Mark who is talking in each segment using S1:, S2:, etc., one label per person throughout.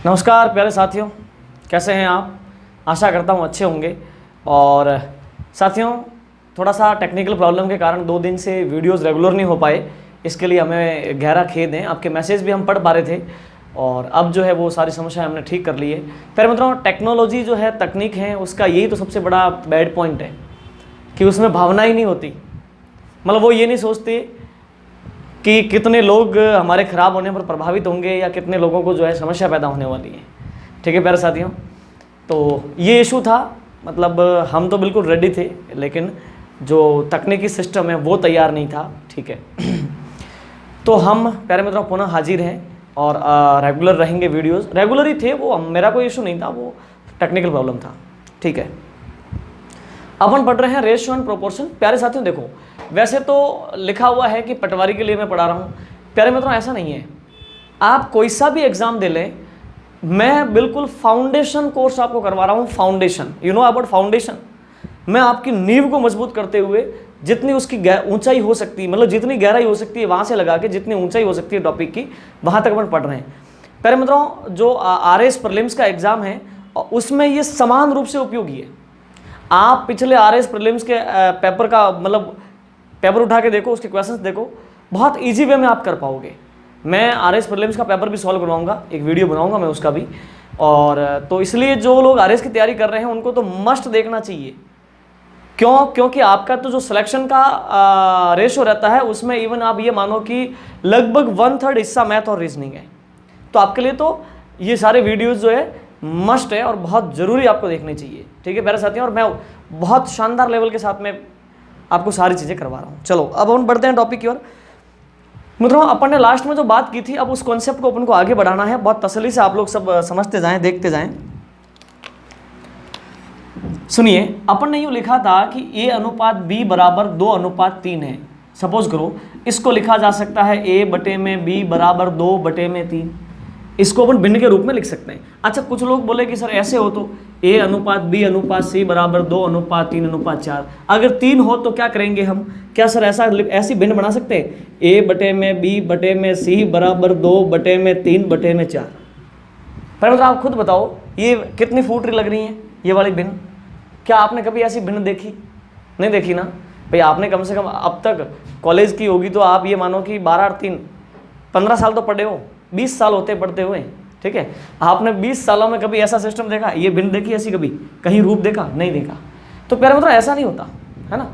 S1: नमस्कार प्यारे साथियों, कैसे हैं आप। आशा करता हूँ अच्छे होंगे। और साथियों, थोड़ा सा टेक्निकल प्रॉब्लम के कारण 2 दिन से वीडियोस रेगुलर नहीं हो पाए, इसके लिए हमें गहरा खेद है। आपके मैसेज भी हम पढ़ पा रहे थे और अब जो है वो सारी समस्याएं हमने ठीक कर ली है। प्यारे मित्रों, टेक्नोलॉजी जो है, तकनीक है, उसका यही तो सबसे बड़ा बैड पॉइंट है कि उसमें भावना ही नहीं होती। मतलब वो ये नहीं सोचती कि कितने लोग हमारे ख़राब होने पर प्रभावित होंगे या कितने लोगों को जो है समस्या पैदा होने वाली है। ठीक है प्यारे साथियों, तो ये इशू था। मतलब हम तो बिल्कुल रेडी थे, लेकिन जो तकनीकी सिस्टम है वो तैयार नहीं था। ठीक है तो हम प्यारे मित्रों पुनः हाजिर हैं और रेगुलर रहेंगे। वीडियोस रेगुलर ही थे, वो मेरा कोई इशू नहीं था, वो टेक्निकल प्रॉब्लम था। ठीक है, अपन पढ़ रहे हैं रेशियो एंड प्रोपोर्शन। प्यारे साथियों देखो, वैसे तो लिखा हुआ है कि पटवारी के लिए मैं पढ़ा रहा हूँ। प्यारे मित्रों ऐसा नहीं है, आप कोई सा भी एग्जाम दे लें, मैं बिल्कुल फाउंडेशन कोर्स आपको करवा रहा हूँ। Foundation, you know about foundation. मैं आपकी नींव को मजबूत करते हुए जितनी उसकी ऊंचाई हो सकती है, मतलब जितनी गहराई हो सकती है वहाँ से लगा के जितनी ऊंचाई हो सकती है टॉपिक की, वहाँ तक अपन पढ़ रहे हैं। प्यारे मित्रों, जो RS प्रीलिम्स का एग्जाम है उसमें ये समान रूप से उपयोगी है। आप पिछले RS प्रीलिम्स के पेपर का मतलब पेपर उठा के देखो, उसके क्वेश्चंस देखो, बहुत इजी वे में आप कर पाओगे। मैं RS प्रीलिम्स का पेपर भी सॉल्व करवाऊंगा, एक वीडियो बनाऊंगा मैं उसका भी। और तो इसलिए जो लोग RS की तैयारी कर रहे हैं उनको तो मस्ट देखना चाहिए। क्योंकि आपका तो जो सिलेक्शन का रेशो रहता है उसमें इवन आप ये मानो कि लगभग 1/3 हिस्सा मैथ और रीजनिंग है। तो आपके लिए तो ये सारे वीडियोज़ जो है मस्ट है और बहुत ज़रूरी आपको देखने चाहिए। ठीक है प्यारे साथियों, और मैं बहुत शानदार लेवल के साथ में आपको सारी चीज़ें करवा रहा हूँ। चलो अब हम बढ़ते हैं टॉपिक की ओर। मित्रों, अपन ने लास्ट में जो बात की थी, अब उस कॉन्सेप्ट को अपन को आगे बढ़ाना है। बहुत तसल्ली से आप लोग सब समझते जाएं, देखते जाएं। सुनिए, अपन ने यूँ लिखा था कि A/B बराबर 2/3 है। सपोज करो इसको लिखा जा सकता है A/B बराबर 2/3। इसको अपन भिन्न के रूप में लिख सकते हैं। अच्छा, कुछ लोग बोले कि सर ऐसे हो तो A/B/C बराबर 2/3/4। अगर 3 हो तो क्या करेंगे हम? क्या सर ऐसी भिन्न बना सकते हैं A/B/C बराबर 2/3/4? पर मतलब आप खुद बताओ, ये कितनी फूटरी लग रही है ये वाली भिन्न? क्या आपने कभी ऐसी भिन्न देखी? नहीं देखी ना भाई। आपने कम से कम अब तक कॉलेज की होगी तो आप ये मानो कि 12 और 3 15 साल तो पढ़े हो, 20 साल होते पढ़ते हुए। ठीक है, आपने 20 सालों में कभी ऐसा सिस्टम देखा, ये भिन्न देखी ऐसी कभी? कहीं रूप देखा? नहीं देखा। तो प्यारे मतलब ऐसा नहीं होता है ना।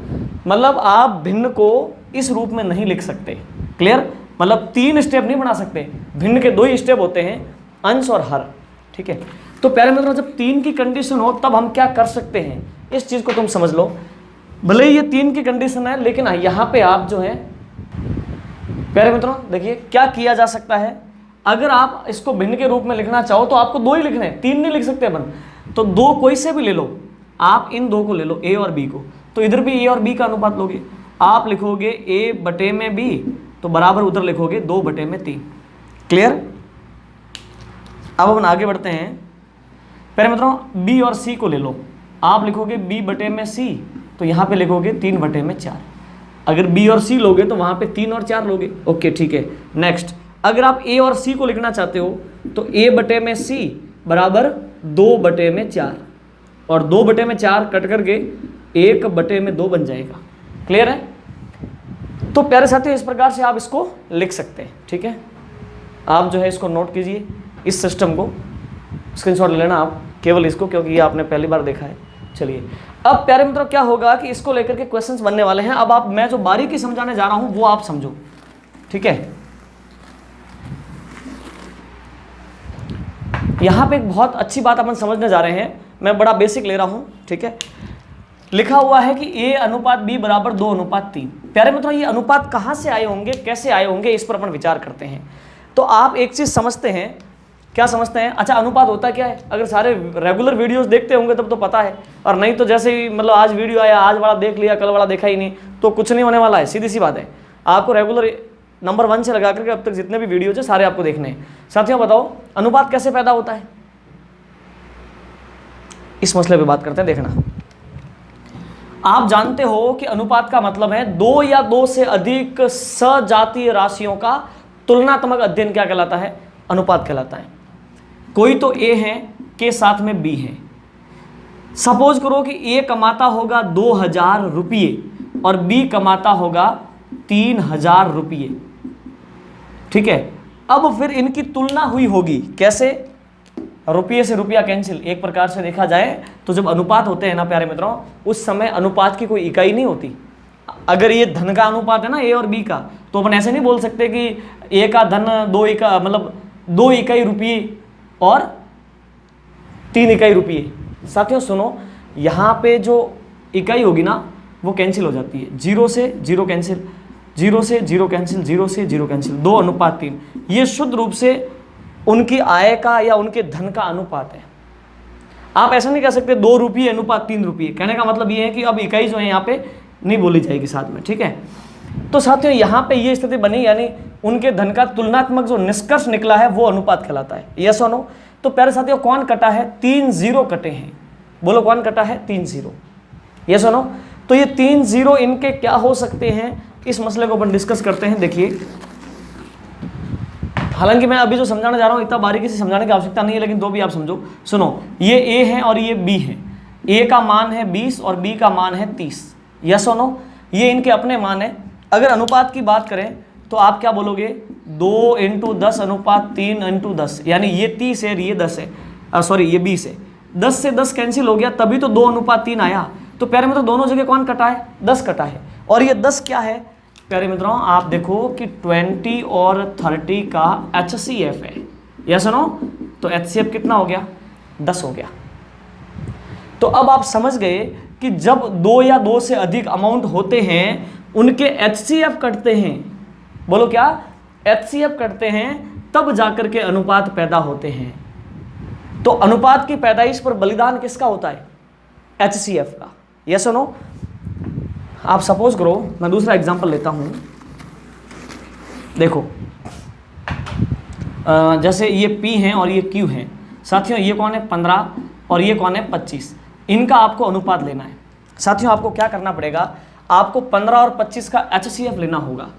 S1: मतलब आप भिन्न को इस रूप में नहीं लिख सकते। क्लियर? मतलब 3 स्टेप नहीं बना सकते। भिन्न के 2 ही स्टेप होते हैं, अंश और हर। ठीक है, तो प्यारे मित्रों जब 3 की कंडीशन हो तब हम क्या कर सकते हैं, इस चीज को तुम समझ लो। भले ही ये 3 की कंडीशन है, लेकिन यहाँ पे आप जो है प्यारे मित्रों देखिए क्या किया जा सकता है। अगर आप इसको भिन्न के रूप में लिखना चाहो तो आपको 2 ही लिखने हैं, 3 नहीं लिख सकते अपन। तो 2 कोई से भी ले लो, आप इन 2 को ले लो, A और B को। तो इधर भी A और B का अनुपात लोगे, आप लिखोगे A/B, तो बराबर उधर लिखोगे 2/3। क्लियर? अब अपन आगे बढ़ते हैं। प्यारे मित्रों B और C को ले लो, आप लिखोगे B/C, तो यहाँ पे लिखोगे 3/4। अगर B और C लोगे तो वहाँ पे 3 और 4 लोगे। ओके ठीक है। नेक्स्ट, अगर आप A और C को लिखना चाहते हो तो A/C बराबर 2/4, और 2/4 कट करके 1/2 बन जाएगा। क्लियर है? तो प्यारे साथियों इस प्रकार से आप इसको लिख सकते हैं। ठीक है, आप जो है इसको नोट कीजिए, इस सिस्टम को स्क्रीनशॉट ले लेना आप, केवल इसको, क्योंकि ये आपने पहली बार देखा है। चलिए अब प्यारे मित्रों क्या होगा कि इसको लेकर के क्वेश्चंस बनने वाले हैं। अब आप, मैं जो बारीकी समझाने जा रहा हूं वो आप समझो। ठीक है, यहां पे एक बहुत अच्छी बात अपन समझने जा रहे हैं, मैं बड़ा बेसिक ले रहा हूं। ठीक है, लिखा हुआ है कि A/B बराबर 2/3। प्यारे मित्रों ये अनुपात कहां से आए होंगे, कैसे आए होंगे, इस पर अपन विचार करते हैं। तो आप एक चीज समझते हैं, क्या समझते हैं? अच्छा, अनुपात होता क्या है? अगर सारे रेगुलर वीडियोस देखते होंगे तब तो पता है, और नहीं तो जैसे ही मतलब आज वीडियो आया, आज वाला देख लिया, कल वाला देखा ही नहीं, तो कुछ नहीं होने वाला है। सीधी सी बात है, आपको रेगुलर नंबर 1 से लगा करके अब तक जितने भी वीडियोज है सारे आपको देखने हैं। साथियों बताओ अनुपात कैसे पैदा होता है, इस मसले पे बात करते हैं। देखना, आप जानते हो कि अनुपात का मतलब है 2 या 2 से अधिक सजातीय राशियों का तुलनात्मक अध्ययन क्या कहलाता है? अनुपात कहलाता है। कोई तो ए है के साथ में बी है। सपोज करो कि ए कमाता होगा 2000 रुपये और बी कमाता होगा 3000 रुपये, ठीक है। अब फिर इनकी तुलना हुई होगी कैसे? रुपये से रुपया कैंसिल। एक प्रकार से देखा जाए तो जब अनुपात होते हैं ना प्यारे मित्रों, उस समय अनुपात की कोई इकाई नहीं होती। अगर ये धन का अनुपात है ना ए और बी का, तो अपन ऐसे नहीं बोल सकते कि ए का धन 2 इकाई मतलब 2 इकाई रुपये और 3 इकाई रुपये। साथियों सुनो, यहाँ पे जो इकाई होगी ना वो कैंसिल हो जाती है। 0 से 0 कैंसिल, 0 से 0 कैंसिल, 0 से 0 कैंसिल, 2:3। ये शुद्ध रूप से उनकी आय का या उनके धन का अनुपात है। आप ऐसा नहीं कह सकते 2 रुपये अनुपात 3 रुपये। कहने का मतलब ये है कि अब इकाई जो है यहाँ पे नहीं बोली जाएगी साथ में, ठीक है। तो साथियों यहाँ पे ये स्थिति बनी, यानी उनके धन का तुलनात्मक जो निष्कर्ष निकला है वो अनुपात कहलाता है। यस और नो? तो प्यारे साथियों कौन कटा है? 3 0 कटे हैं। बोलो कौन कटा है? 3 0। यस और नो? तो ये 3 0 इनके क्या हो सकते हैं, इस मसले को अपन डिस्कस करते हैं। देखिए, हालांकि मैं अभी जो समझाना जा रहा हूँ इतना बारीकी से समझाने की आवश्यकता नहीं है, लेकिन तो भी आप समझो। सुनो, ये ए है और ये बी है। ए का मान है 20 और बी का मान है 30। यस और नो? ये इनके अपने मान है। अगर अनुपात की बात करें तो आप क्या बोलोगे? 2 × 10 अनुपात 3 × 10, यानी ये 30 है, ये 10 है, सॉरी ये 20 है। 10 से 10 कैंसिल हो गया, तभी तो 2:3 आया। तो प्यारे मित्रों दोनों जगह कौन कटा है? 10 कटा है। और ये 10 क्या है प्यारे मित्रों? आप देखो कि 20 और 30 का HCF है। Yes no? तो HCF कितना हो गया? 10 हो गया। तो अब आप समझ गए कि जब 2 या 2 से अधिक अमाउंट होते हैं उनके HCF कटते हैं। बोलो क्या? HCF कटते हैं, तब जाकर के अनुपात पैदा होते हैं। तो अनुपात की पैदाइश पर बलिदान किसका होता है? HCF का। यस और नो? आप सपोज करो, मैं दूसरा एग्जांपल लेता हूं। देखो, जैसे ये P है और ये Q है। साथियों ये कौन है? 15 और ये कौन है? 25। इनका आपको अनुपात लेना है। साथियों आपको क्या करना पड़ेगा? आपको 15 और 25 का HCF लेना होगा।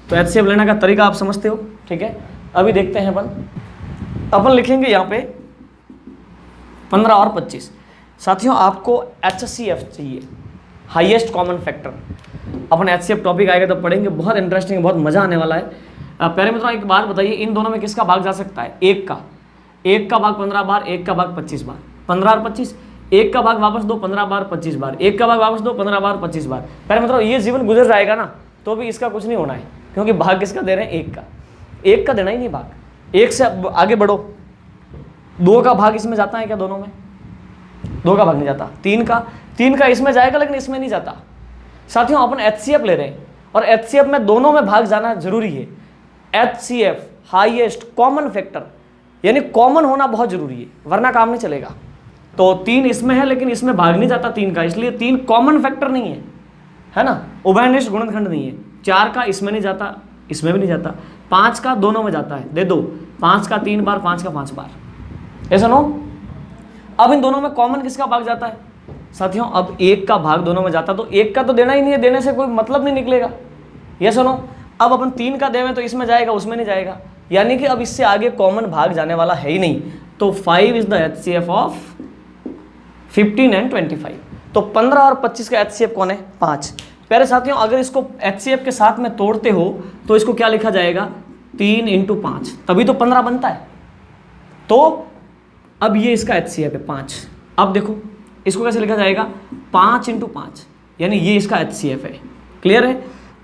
S1: तो HCF लेने का तरीका आप समझते हो, ठीक है। अभी देखते हैं अपन लिखेंगे यहाँ पे 15 और 25। साथियों आपको HCF चाहिए, हाईएस्ट कॉमन फैक्टर। अपन HCF टॉपिक आएगा तब पढ़ेंगे, बहुत इंटरेस्टिंग, बहुत मजा आने वाला है। प्यारे मित्रों एक बात बताइए, इन दोनों में किसका भाग जा सकता है? 1 का भाग 15 बार, 1 का भाग 25 बार। 15 और 25, 1 का भाग वापस दो 15 बार 25 बार, 1 का भाग वापस दो 15 बार 25 बार। प्यारे मित्रों ये जीवन गुजर जाएगा ना, तो भी इसका कुछ नहीं होना है, क्योंकि भाग किसका दे रहे हैं? 1 का देना ही नहीं भाग। 1 से आगे बढ़ो, 2 का भाग इसमें जाता है क्या? दोनों में 2 का भाग नहीं जाता। 3 का इसमें जाएगा, लेकिन इसमें नहीं जाता। साथियों अपन HCF ले रहे हैं और HCF में दोनों में भाग जाना जरूरी है। HCF हाईएस्ट कॉमन फैक्टर, यानी कॉमन होना बहुत जरूरी है, वरना काम नहीं चलेगा। तो 3 इसमें है लेकिन इसमें भाग नहीं जाता 3 का, इसलिए 3 कॉमन फैक्टर नहीं है ना, उभयनिष्ठ गुणनखंड नहीं है। 4 का इसमें नहीं जाता, इसमें भी नहीं जाता। 5 का दोनों में जाता है, दे दो। 5 का 3 बार, 5 का 5 बार। ऐसा नो? अब इन दोनों में कॉमन किसका भाग जाता है? साथियों अब 1 का भाग दोनों में जाता, तो 1 का तो देना ही नहीं है, देने से कोई मतलब नहीं निकलेगा। ये सुनो, अब अपन 3 का देवें तो इसमें जाएगा, उसमें नहीं जाएगा, यानी कि अब इससे आगे कॉमन भाग जाने वाला है ही नहीं। तो 5 is the HCF of 15 and 25। तो 15 और 25 का HCF कौन है? 5। प्यारे साथियों अगर इसको HCF के साथ में तोड़ते हो तो इसको क्या लिखा जाएगा? 3 × 5, तभी तो 15 बनता है। तो अब ये इसका HCF है 5। अब देखो इसको कैसे लिखा जाएगा? 5 × 5, यानी ये इसका HCF है। क्लियर है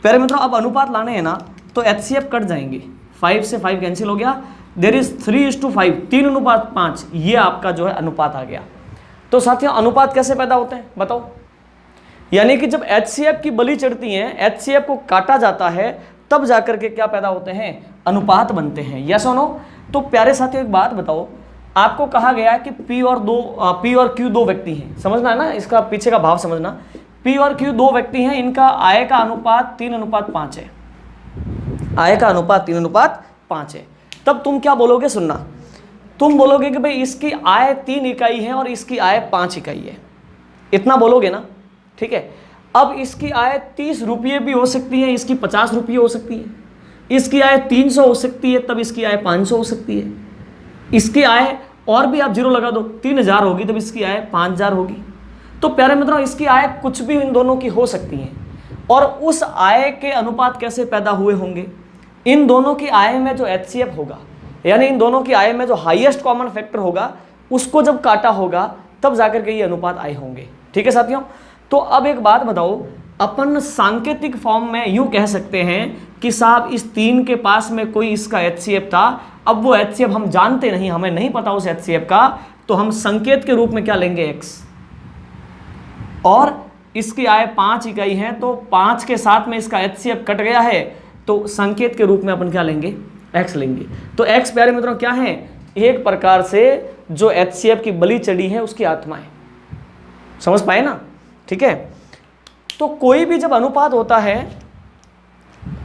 S1: प्यारे मित्रों? अब अनुपात लाने हैं ना, तो HCF कट जाएंगे। 5 से 5 कैंसिल हो गया, देयर इज 3:5, 3:5, ये आपका जो है अनुपात आ गया। तो साथियों अनुपात कैसे पैदा होते हैं बताओ? यानी कि जब HCF की बलि चढ़ती है, HCF को काटा जाता है, तब जाकर के क्या पैदा होते हैं? अनुपात बनते हैं। यस और नो? तो प्यारे साथियों एक बात बताओ, आपको कहा गया है कि P और Q 2 व्यक्ति हैं। समझना है ना, इसका पीछे का भाव समझना। P और Q 2 व्यक्ति हैं, इनका आय का अनुपात 3:5 है। आय का अनुपात 3:5 है। तब तुम क्या बोलोगे? सुनना, तुम बोलोगे कि भाई इसकी आय 3 इकाई है और इसकी आय 5 इकाई है, इतना बोलोगे ना, ठीक है। अब इसकी आय 30 रुपये भी हो सकती है, इसकी 50 रुपये हो सकती है, इसकी आय 300 हो सकती है, तब इसकी आय 500 हो सकती है, इसकी आय और भी आप जीरो लगा दो, 3000 होगी तब इसकी आय 5000 होगी। तो प्यारे मित्रों इसकी आय कुछ भी इन दोनों की हो सकती है, और उस आय के अनुपात कैसे पैदा हुए होंगे, इन दोनों की आय में जो HCF होगा, यानी इन दोनों की आय में जो हाईएस्ट कॉमन फैक्टर होगा उसको जब काटा होगा तब जाकर के ये अनुपात आए होंगे। ठीक है साथियों, तो अब एक बात बताओ, अपन सांकेतिक फॉर्म में यूं कह सकते हैं कि साहब इस 3 के पास में कोई इसका HCF था, अब वो HCF हम जानते नहीं, हमें नहीं पता उस HCF का, तो हम संकेत के रूप में क्या लेंगे x, और इसकी आय 5 इकाई है तो 5 के साथ में इसका HCF कट गया है, तो संकेत के रूप में अपन क्या लेंगे, x लेंगे। तो x प्यारे मित्रों क्या है, एक प्रकार से जो HCF की बलि चढ़ी है उसकी आत्मा है। समझ पाए ना? ठीक है, तो कोई भी जब अनुपात होता है,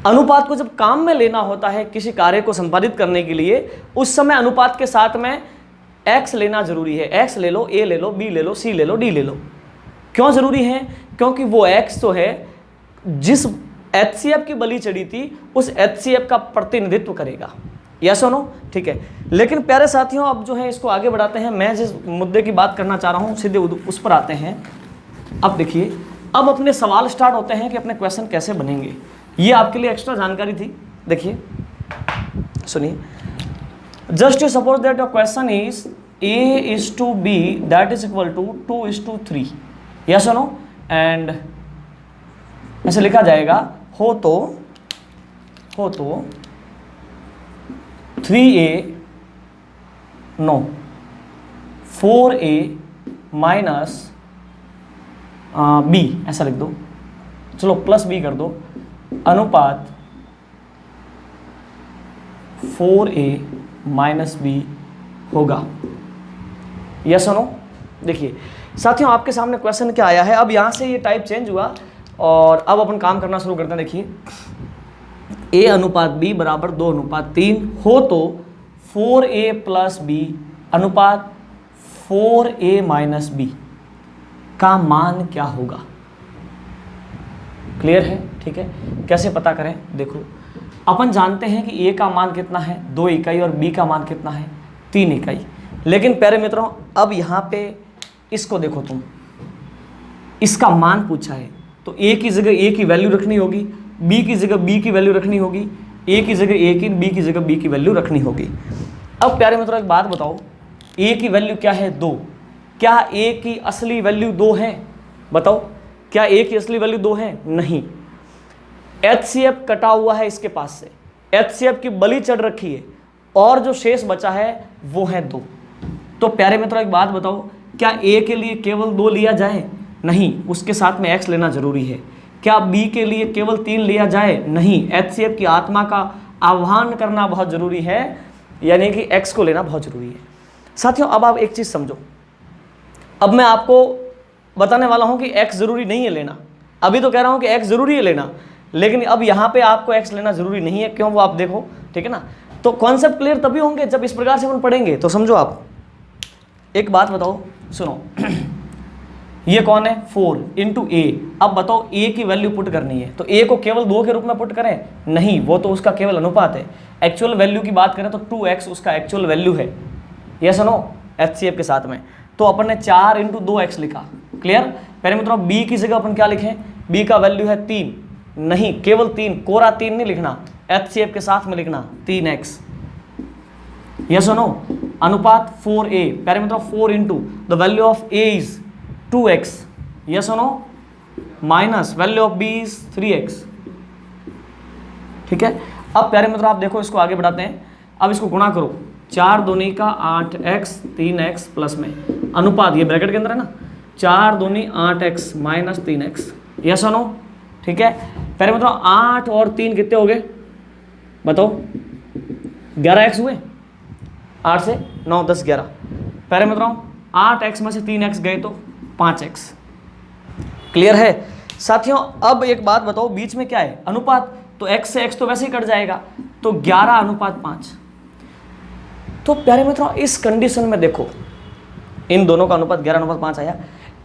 S1: अनुपात को जब काम में लेना होता है किसी कार्य को संपादित करने के लिए, उस समय अनुपात के साथ में x लेना जरूरी है। x ले लो, a ले लो, b ले लो, c ले लो, d ले लो। क्यों जरूरी है? क्योंकि वो x तो है जिस HCF की बलि चढ़ी थी उस HCF का प्रतिनिधित्व करेगा। यस और नो? ठीक है, लेकिन प्यारे साथियों अब जो है इसको आगे बढ़ाते हैं। मैं जिस मुद्दे की बात करना चाह रहा हूँ सीधे उस पर आते हैं। अब देखिए, अब अपने सवाल स्टार्ट होते हैं कि अपने क्वेश्चन कैसे बनेंगे। ये आपके लिए एक्स्ट्रा जानकारी थी। देखिए सुनिए, just you suppose that your question is A:B that is equal to 2:3। Yes और नो? एंड ऐसे लिखा जाएगा, हो तो 3A no 4A minus B, ऐसा लिख दो, चलो प्लस B कर दो, अनुपात 4A माइनस B होगा। यस और नो? देखिए साथियों आपके सामने क्वेश्चन क्या आया है। अब यहाँ से ये टाइप चेंज हुआ और अब अपन काम करना शुरू करते हैं। देखिए A:B बराबर 2:3 हो तो 4A प्लस B अनुपात 4A माइनस B का मान क्या होगा। क्लियर है? ठीक है, कैसे पता करें? देखो अपन जानते हैं कि A का मान कितना है, 2 इकाई, और B का मान कितना है, 3 इकाई। लेकिन प्यारे मित्रों अब यहाँ पे इसको देखो, तुम इसका मान पूछा है तो A की जगह A की वैल्यू रखनी होगी, B की जगह B की वैल्यू रखनी होगी, A की जगह A की, B की जगह B की वैल्यू रखनी होगी। अब प्यारे मित्रों एक बात बताओ, A की वैल्यू क्या है, 2। क्या A की असली वैल्यू 2 है? बताओ, क्या A की असली वैल्यू 2 है? नहीं, HCF कटा हुआ है इसके पास से, HCF की बलि चढ़ रखी है, और जो शेष बचा है वो है 2। तो प्यारे मित्रों एक बात बताओ, क्या A के लिए केवल 2 लिया जाए? नहीं, उसके साथ में x लेना जरूरी है। क्या B के लिए केवल 3 लिया जाए? नहीं, HCF की आत्मा का आह्वान करना बहुत जरूरी है, यानी कि x को लेना बहुत जरूरी है। साथियों अब आप एक चीज समझो, अब मैं आपको बताने वाला हूं कि x जरूरी नहीं है लेना। अभी तो कह रहा हूं कि x जरूरी है लेना, लेकिन अब यहां पे आपको x लेना जरूरी नहीं है। क्यों? वो आप देखो, ठीक है ना? तो कॉन्सेप्ट क्लियर तभी होंगे जब इस प्रकार से अपन पढ़ेंगे। तो समझो, आप एक बात बताओ, सुनो ये कौन है, 4 इंटू A। अब बताओ A की वैल्यू पुट करनी है, तो A को केवल 2 के रूप में पुट करें? नहीं, वो तो उसका केवल अनुपात है। एक्चुअल वैल्यू की बात करें तो 2x उसका एक्चुअल वैल्यू है। Yes no? HCF के साथ में तो अपन ने 4 इंटू 2x लिखा। क्लियर? पहले मित्रों B की जगह अपन क्या लिखें? B का वैल्यू है 3। नहीं, केवल 3, कोरा 3 नहीं लिखना, HCF के साथ में लिखना 3x। Yes no? अनुपात 4A। पहले मित्रों 4 into the value of A is 2x, yes or no, minus value of b is 3x। ठीक है, अब प्यारे मित्रों आप देखो, इसको आगे बढ़ाते हैं। अब इसको गुणा करो, 4 दूनी का 8x 3x प्लस में अनुपात, ये ब्रैकेट के अंदर है ना, 4 दूनी 8x माइनस 3x। यस और नो? ठीक है, प्यारे मित्रों 8 और 3 कितने हो गए बताओ? 11x हुए। 8 से 9 10 11। प्यारे मित्रों 8x में से 3x गए तो 5x। क्लियर है साथियों? अब एक बात बताओ, बीच में क्या है, अनुपात, तो x से x तो वैसे ही कट जाएगा, तो 11:5। तो प्यारे मित्रों इस कंडीशन में देखो, इन दोनों का अनुपात 11:5 आया।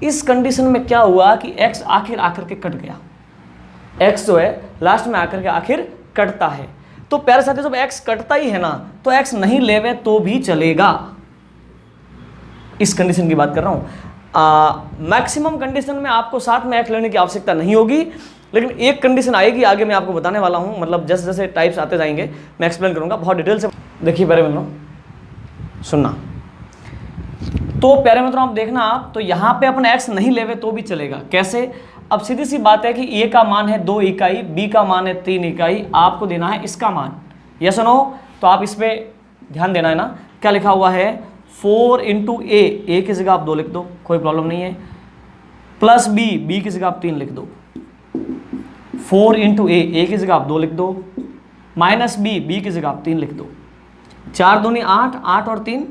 S1: इस कंडीशन में क्या हुआ कि x आखिर के कट गया। x जो है लास्ट में आकर के आखिर कटता है। तो प्यारे साथियों जब x कटता ही है ना, तो x नहीं लेवे तो भी चलेगा। इस कंडीशन की बात कर रहा हूँ। मैक्सिमम कंडीशन में आपको साथ में एक्स लेने की आवश्यकता नहीं होगी, लेकिन एक कंडीशन आएगी, आगे मैं आपको बताने वाला हूँ, मतलब जैसे जैसे टाइप्स आते जाएंगे मैं एक्सप्लेन करूँगा बहुत डिटेल से। देखिए प्यारे मित्रों, सुनना, तो प्यारे मित्रों आप देखना, आप तो यहाँ पे अपन एक्स नहीं लेवे तो भी चलेगा। कैसे? अब सीधी सी बात है कि ए का मान है 2 इकाई, बी का मान है 3 इकाई, आपको देना है इसका मान, यस और नो? तो आप इस पर ध्यान देना है ना। क्या लिखा हुआ है? 4 इंटू ए की जगह आप 2 लिख दो, कोई प्रॉब्लम नहीं है, प्लस बी की जगह आप 3 लिख दो। 4 इंटू ए की जगह आप 2 लिख दो, माइनस बी की जगह आप 3 लिख दो। 4 दूनी 8, 8 और 3,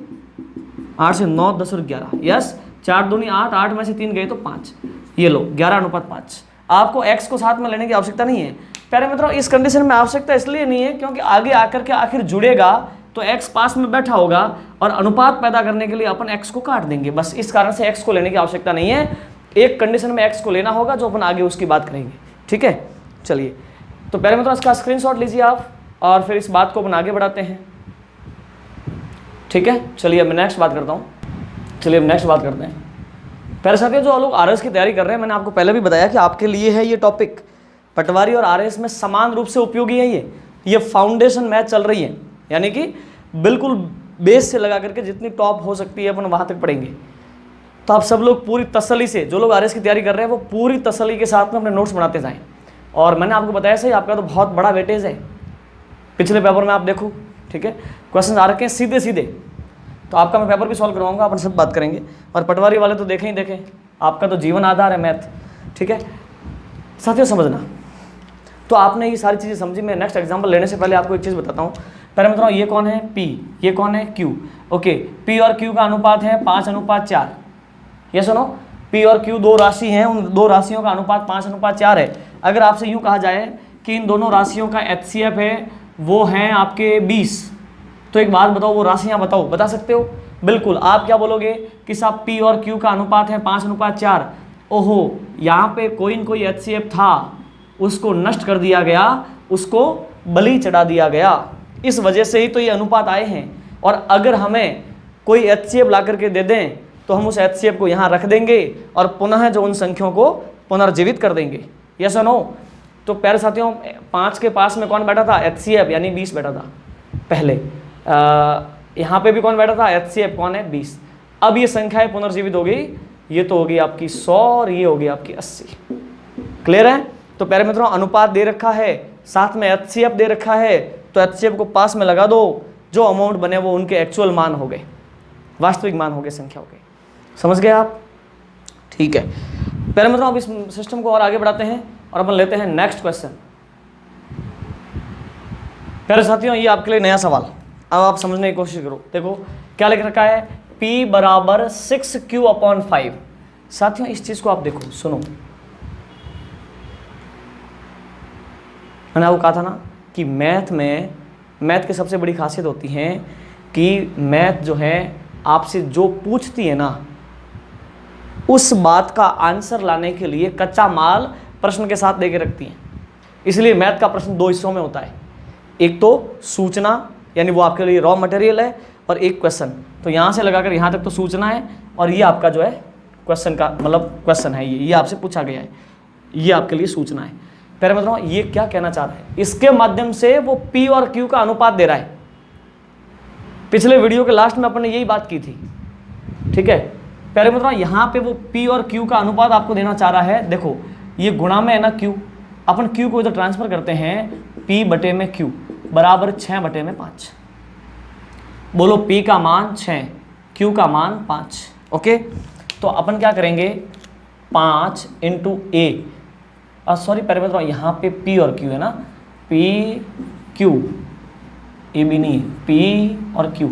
S1: 8 से 9, 10 और 11, यस, 4 दूनी 8, 8 में से 3 गए तो 5, ये लो 11:5। आपको x को साथ में लेने की आवश्यकता नहीं है प्यारे मित्रों। इस कंडीशन में आवश्यकता इसलिए नहीं है क्योंकि आगे आकर के आखिर जुड़ेगा तो x पास में बैठा होगा और अनुपात पैदा करने के लिए अपन x को काट देंगे, बस इस कारण से x को लेने की आवश्यकता नहीं है। एक कंडीशन में x को लेना होगा जो अपन आगे उसकी बात करेंगे, ठीक है। चलिए, तो प्यारे मित्रों इसका स्क्रीनशॉट लीजिए आप और फिर इस बात को अपन आगे बढ़ाते हैं, ठीक है। चलिए अब मैं नेक्स्ट बात करता हूँ। चलिए अब नेक्स्ट बात करते हैं। प्यारे साथियों, जो लोग आरएस की तैयारी कर रहे हैं, मैंने आपको पहले भी बताया कि आपके लिए है ये टॉपिक, पटवारी और आरएस में समान रूप से उपयोगी है। ये फाउंडेशन मैथ चल रही है, यानी कि बिल्कुल बेस से लगा करके जितनी टॉप हो सकती है अपन वहाँ तक पढ़ेंगे। तो आप सब लोग पूरी तसल्ली से, जो लोग आरएस की तैयारी कर रहे हैं वो पूरी तसल्ली के साथ में अपने नोट्स बनाते जाएँ। और मैंने आपको बताया सही, आपका तो बहुत बड़ा वेटेज है, पिछले पेपर में आप देखो, ठीक है, क्वेश्चन आ रखे हैं सीधे सीधे। तो आपका मैं पेपर भी सॉल्व करवाऊंगा, अपन सब बात करेंगे। और पटवारी वाले तो देखें ही देखें, आपका तो जीवन आधार है मैथ, ठीक है साथियों, समझना। तो आपने ये सारी चीज़ें समझी। मैं नेक्स्ट एग्जांपल लेने से पहले आपको एक चीज़ बताता हूँ। पहले मैं बताऊँ, ये कौन है P, ये कौन है Q। ओके, P और Q का अनुपात है 5:4, ये सुनो, P और Q 2 राशि हैं, उन 2 राशियों का अनुपात 5:4 है। अगर आपसे यूँ कहा जाए कि इन दोनों राशियों का HCF है वो हैं आपके 20, तो एक बात बताओ, वो राशियां बताओ, बता सकते हो? बिल्कुल। आप क्या बोलोगे कि साहब P और Q का अनुपात है 5:4। ओहो, यहाँ पे कोई न कोई HCF था, उसको नष्ट कर दिया गया, उसको बलि चढ़ा दिया गया, इस वजह से ही तो ये अनुपात आए हैं। और अगर हमें कोई HCF ला करके दे दें तो हम उस HCF को यहाँ रख देंगे और पुनः जो उन संख्याओं को पुनर्जीवित कर देंगे, यस और नो? तो प्यारे साथियों, 5 के पास में कौन बैठा था? HCF यानी 20 बैठा था पहले। यहाँ पे भी कौन बैठा था? HCF कौन है? 20। अब ये संख्याएं पुनर्जीवित हो गई, ये तो होगी आपकी 100 और ये होगी आपकी 80। क्लियर है? तो प्यारे मित्रों, अनुपात दे रखा है, साथ में HCF दे रखा है, तो HCF को पास में लगा दो, जो अमाउंट बने वो उनके एक्चुअल मान हो गए, वास्तविक मान हो गए, संख्या हो गई। समझ गए आप? ठीक है प्यारे मित्रों, अब इस सिस्टम को और आगे बढ़ाते हैं और अपन लेते हैं नेक्स्ट क्वेश्चन। प्यारे साथियों, ये आपके लिए नया सवाल, अब आप समझने की कोशिश करो। देखो क्या लिख रखा है, P = 6Q/5। साथियों इस चीज को आप देखो, सुनो, मैंने आपको कहा था ना कि मैथ की सबसे बड़ी खासियत होती है कि मैथ जो है आपसे जो पूछती है ना, उस बात का आंसर लाने के लिए कच्चा माल प्रश्न के साथ देके रखती हैं। इसलिए मैथ का प्रश्न 2 हिस्सों में होता है, एक तो सूचना यानी वो आपके लिए रॉ मटेरियल है, और एक क्वेश्चन। तो यहाँ से लगाकर यहाँ तक तो सूचना है, और ये आपका जो है क्वेश्चन का मतलब क्वेश्चन है, ये आपसे पूछा गया है, ये आपके लिए सूचना है। प्यारे मित्रों, ये क्या कहना चाह रहा है? इसके माध्यम से वो P और Q का अनुपात दे रहा है। पिछले वीडियो के लास्ट में अपन ने यही बात की थी, ठीक है प्यारे मित्रों। यहाँ पे वो P और Q का अनुपात आपको देना चाह रहा है। देखो ये गुणा में है ना Q, अपन Q को इधर ट्रांसफर करते हैं, P/Q बराबर 6/5। बोलो P का मान 6, Q का मान 5। ओके, तो अपन क्या करेंगे, 5 × A, सॉरी प्यारे मित्रों, यहाँ पे P और Q है ना, P Q, A भी नहीं है, P और Q।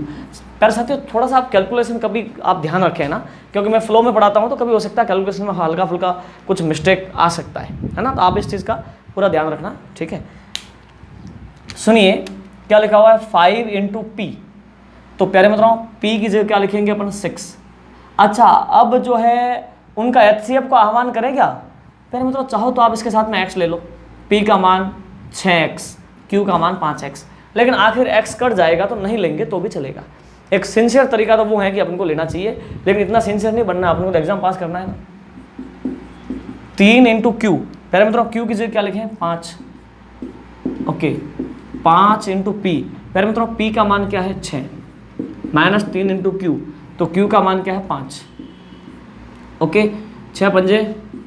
S1: प्यारे साथियों, थोड़ा सा आप कैलकुलेशन कभी आप ध्यान रखें ना, क्योंकि मैं फ्लो में पढ़ाता हूँ तो कभी हो सकता है कैलकुलेशन में हल्का फुल्का कुछ मिस्टेक आ सकता है ना, तो आप इस चीज़ का पूरा ध्यान रखना, ठीक है। सुनिए क्या लिखा हुआ है, 5 × P। तो प्यारे मित्रों, P की जगह क्या लिखेंगे अपन? 6। अच्छा, अब जो है उनका HCF को आह्वान करें क्या? प्यारे मित्रों, चाहो तो आप इसके साथ में x ले लो, P का मान 6x, Q का मान 5x, लेकिन आखिर x कट जाएगा तो नहीं लेंगे तो भी चलेगा। एक सिंसियर तरीका तो वो है कि अपन को लेना चाहिए, लेकिन इतना सिंसियर नहीं बनना, अपन को तो एग्जाम पास करना है ना। 3 इंटू क्यू, पहले मित्रों क्यू की जगह क्या लिखें 5, ओके 5 इंटू पी, पहले मित्रों पी का मान क्या है 6, माइनस 3 इंटू क्यू, तो क्यू का मान क्या है 5, ओके 6 पंजे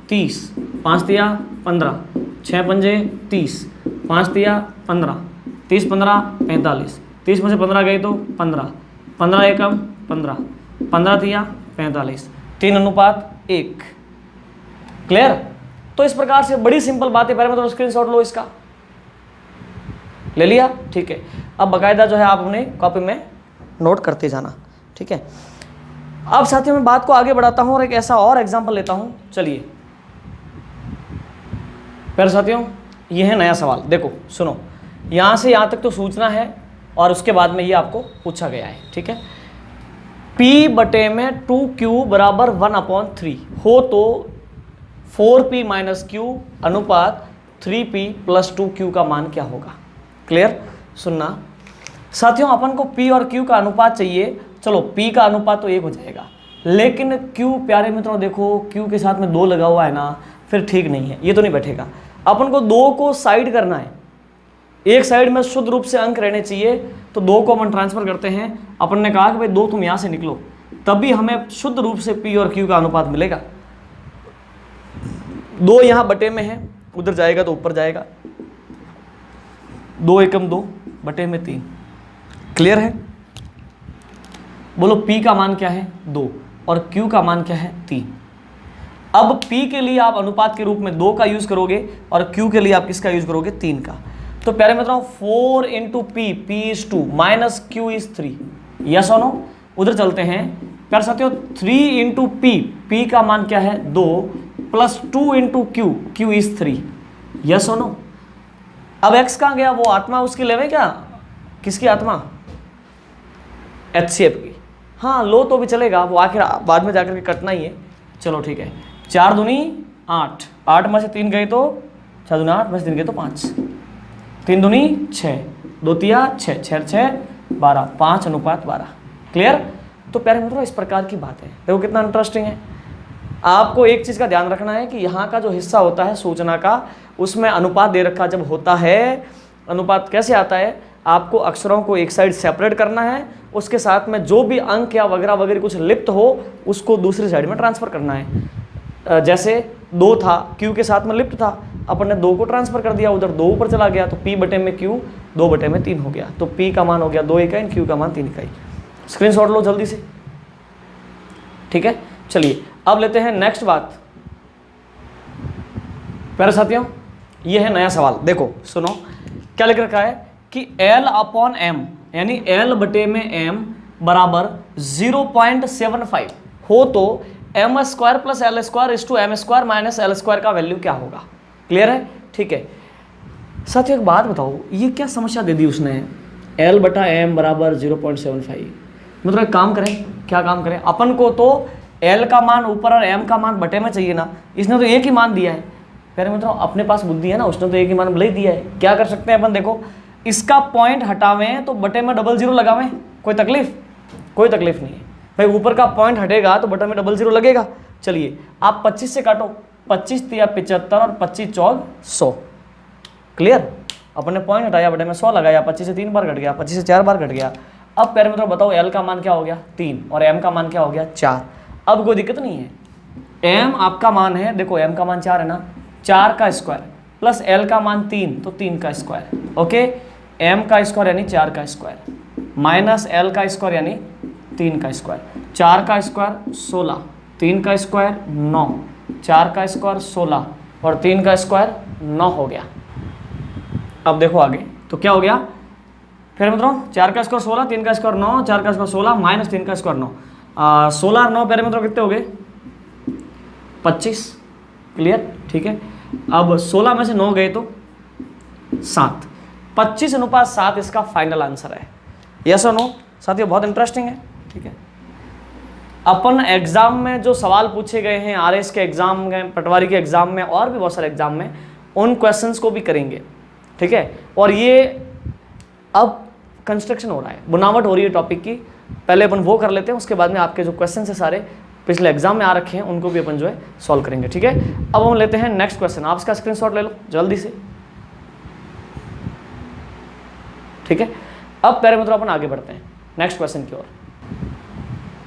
S1: 30, 5 दिया 15, 6 पंजे 30, 5 दिया 15, 30 15 45, 30 में से 15 गए तो 15, 15 एकम 15, 15 दिया 45, 3:1। क्लियर? तो इस प्रकार से बड़ी सिंपल बात है, पहले मतलब स्क्रीनशॉट लो इसका, ले लिया, ठीक है। अब बाकायदा जो है आप अपने कॉपी में नोट करते जाना, ठीक है। अब साथियों मैं बात को आगे बढ़ाता हूं और एक ऐसा और एग्जांपल लेता हूं, चलिए। फिर साथियों ये है नया सवाल, देखो सुनो, यहां से यहां तक तो सूचना है और उसके बाद में ये आपको पूछा गया है, ठीक है। P बटे में 2Q बराबर 1/3 हो तो 4P माइनस Q अनुपात 3P प्लस 2Q का मान क्या होगा। क्लियर? सुनना साथियों, अपन को P और Q का अनुपात चाहिए। चलो P का अनुपात तो 1 हो जाएगा, लेकिन Q प्यारे मित्रों देखो Q के साथ में 2 लगा हुआ है ना, फिर ठीक नहीं है, ये तो नहीं बैठेगा। अपन को 2 को साइड करना है, एक साइड में शुद्ध रूप से अंक रहने चाहिए, तो 2 को अपन ट्रांसफर करते हैं। अपन ने कहा कि भाई 2 तुम यहां से निकलो, तभी हमें शुद्ध रूप से P और Q का अनुपात मिलेगा। 2 यहां बटे में है, उधर जाएगा तो ऊपर जाएगा, 2 एकम 2 बटे में 3। क्लियर है? बोलो P का मान क्या है 2 और Q का मान क्या है 3। अब P के लिए आप अनुपात के रूप में 2 का यूज करोगे और Q के लिए आप किसका यूज करोगे 3 का। तो प्यारे मित्रों 4 into P, P is 2 minus Q is 3, yes और नो। उधर चलते हैं प्यारे साथियों, 3 इंटू पी, P का मान क्या है 2 plus 2 into Q, Q is 3, yes और नो। अब x कहाँ गया, वो आत्मा उसकी लेवे क्या, किसकी आत्मा, HCF की। हाँ लो तो भी चलेगा, वो आखिर बाद में जाकर के कटना ही है। चलो ठीक है, 4 दूनी 8, 8 में से 3 गए तो 4 दूनी 8 में से 3 गए तो 5, 3 दूनी 6, 2 तिया 6, 6 6 12, 5:12। क्लियर? तो प्यारे मित्रों इस प्रकार की बात है, देखो कितना इंटरेस्टिंग है। आपको एक चीज़ का ध्यान रखना है कि यहाँ का जो हिस्सा होता है सूचना का, उसमें अनुपात दे रखा जब होता है, अनुपात कैसे आता है, आपको अक्षरों को एक साइड सेपरेट करना है, उसके साथ में जो भी अंक या वगैरह वगैरह कुछ लिप्त हो उसको दूसरी साइड में ट्रांसफर करना है। जैसे 2 था, Q के साथ में लिप्त था, अपन ने 2 को ट्रांसफर कर दिया, उधर 2 ऊपर चला गया, तो P बटे में Q 2 बटे में 3 हो गया, तो P का मान हो गया 2 इकाई, Q का मान 3 इकाई। स्क्रीनशॉट लो जल्दी से, ठीक है। चलिए अब लेते हैं नेक्स्ट बात। प्यारे साथियों ये है नया सवाल, देखो सुनो क्या लिख रखा है कि L/M यानी L बटे में M बराबर 0.75 हो तो m² plus l² is to m² minus l² का वैल्यू क्या होगा। क्लियर है? ठीक है साथियों एक बात बताओ, ये क्या समस्या दे दी उसने, L बटा M बराबर 0.75। मतलब एक काम करें, क्या काम करें, अपन को तो L का मान ऊपर और M का मान बटे में चाहिए ना, इसने तो एक ही मान दिया है। प्यारे मित्रों अपने पास बुद्धि है ना, उसने तो एक ही मान भले ही दिया है। क्या कर सकते हैं अपन, देखो इसका पॉइंट हटावें तो बटे में 00 लगावें, कोई तकलीफ, कोई तकलीफ नहीं है भाई। ऊपर का पॉइंट हटेगा तो बटे में 00 लगेगा। चलिए आप 25 से काटो, 25 तिया 75 और 25 चौक 100। क्लियर? अपन ने पॉइंट हटाया, बटे में 100 लगाया, 25 से 3 बार घट गया, 25 से 4 बार घट गया। अब प्यारे मित्रों बताओ L का मान क्या हो गया 3 और M का मान क्या हो गया 4। अब कोई दिक्कत नहीं है, M आपका मान है, देखो M का मान 4 है ना, 4 का स्क्वायर प्लस L का मान 3 तो 3 का स्क्वायर, ओके। M का स्क्वायर यानी 4 का स्क्वायर माइनस L का स्क्वायर यानी 3 का स्क्वायर। 4 का स्क्वायर 16, 3 का स्क्वायर 9, 4 का स्क्वायर 16 और 3 का स्क्वायर 9 हो गया। अब देखो आगे तो क्या हो गया, फिर मित्रों 4 का स्क्वायर 16, 3 का स्क्वायर 9, 4 का स्क्वायर 16 माइनस 3 का स्क्वायर 9, 16 और 9 प्यारे मित्रों कितने हो गए 25। क्लियर? ठीक है। अब 16 में से 9 गए तो 7, 25:7 इसका फाइनल आंसर है। यस और नो साथियों? बहुत इंटरेस्टिंग है। ठीक है, अपन एग्जाम में जो सवाल पूछे गए हैं RS के एग्जाम में, पटवारी के एग्जाम में और भी बहुत सारे एग्जाम में, उन क्वेश्चंस को भी करेंगे। ठीक है, और ये अब कंस्ट्रक्शन हो रहा है, बुनावट हो रही है टॉपिक की, पहले अपन वो कर लेते हैं, उसके बाद में आपके जो क्वेश्चन है सारे पिछले एग्जाम में आ रखे हैं उनको भी अपन जो है सॉल्व करेंगे। ठीक है, अब हम लेते हैं नेक्स्ट क्वेश्चन। आप इसका स्क्रीनशॉट ले लो जल्दी से। ठीक है, अब प्यारे मित्रों अपन आगे बढ़ते हैं नेक्स्ट क्वेश्चन की ओर।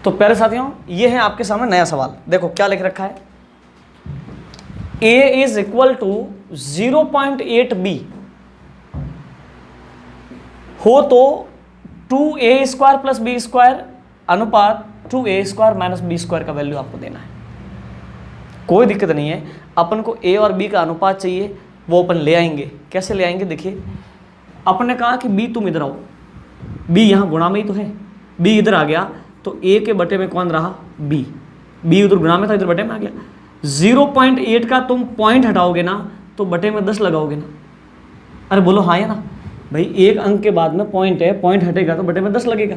S1: तो प्यारे साथियों, ये है आपके सामने नया सवाल। देखो क्या लिख रखा है, a is equal to 0.8b हो तो 2a² प्लस b² अनुपात 2a² माइनस b² का वैल्यू आपको देना है। कोई दिक्कत नहीं है, अपन को a और b का अनुपात चाहिए, वो अपन ले आएंगे। कैसे ले आएंगे, देखिए अपन ने कहा कि b तुम इधर आओ, b यहाँ गुणा में ही तो है, b इधर आ गया तो a के बटे में कौन रहा, b उधर गुणा में था, इधर बटे में आ गया। 0.8 का तुम पॉइंट हटाओगे ना तो बटे में 10 लगाओगे ना। अरे बोलो हाँ या ना भाई, एक अंक के बाद में पॉइंट है, पॉइंट हटेगा तो बटे में 10 लगेगा।